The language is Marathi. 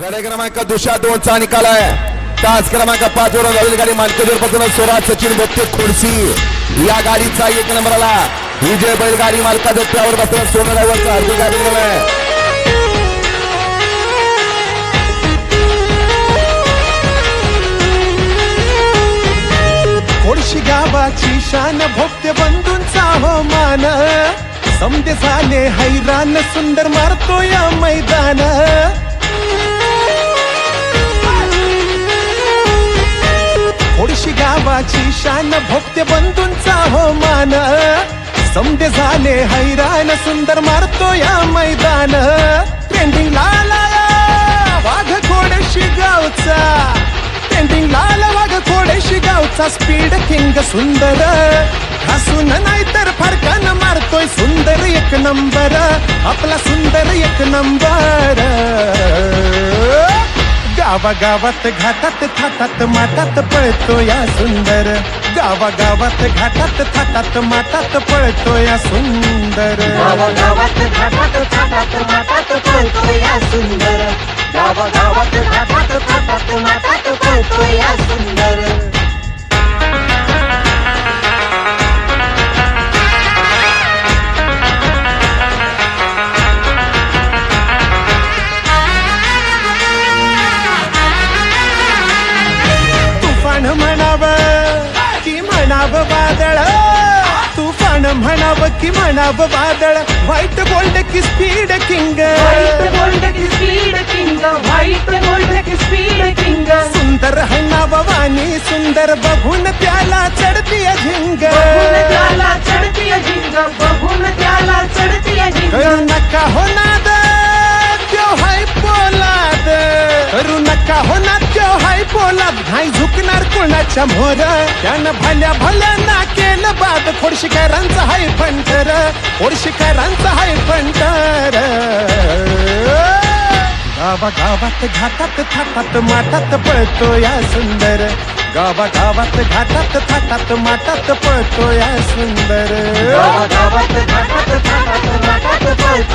गडे क्रमांक 202चा निकाल आहे। तास क्रमांक 5 वर गाडी गाडी मानकजर पासून स्वराज सचिन बत्ते खुर्सी या गाडीचा 1 नंबरला विजय बैलगाडी मालकाच्या त्यावर बसलेला सोनं ड्रायव्हरचा हार्दिक अभिनंदन आहे। खोडशी गावाची शान भोगते बंधूंचा हो मान समजे झाले हैराण सुंदर मारतो या मैदान खोडशी गावाची शान भोगते बंधूंचा हो मान समजे झाले हैराण सुंदर मारतो या मैदान ट्रेंडिंग लाला वाघ खोडशी गावचा ट्रेंडिंग लाल वाघ खोडशी गावचा स्पीड किंग सुंदर हसून नाही तर फरकान मारतोय सुंदर 1 नंबर आपला सुंदर 1 नंबर गावागावात घाटात थाटात माटात पळतो या सुंदर गावागावात घाटात थाटात माटात पळतो या सुंदर गावागावात घाटात थाटात माटात पळतो या सुंदर गावागावात घाटात थाटात माटात पळतो या सुंदर म्हणावं वादळ तुफान म्हणावं की म्हणावं वादळ व्हाईट गोल्ड की स्पीड किंग व्हाईट गोल्ड की स्पीड किंग व्हाईट गोल्ड की स्पीड किंग सुंदर है नाव वाणी सुंदर बघून त्याला चढती झिंग बघून त्याला चढती झिंग बघून त्याला चढती झिंग करू नका हो नाद त्यो हाय पोलाद करू नका हो ना त्यो हाय पोलाद नाही झुकणार कोणाच्या मोर त्यानं भल्या भल्या ना केलं बाद खोडशीकरांचा हाय फंटर खोडशीकरांचा हाय फंटर गावागावात घाटात थाटात माटात पळतो या सुंदर गावागावात घाटात थाटात माटात पळतो या सुंदर गावागावात घाटात थाटात माटात पळतो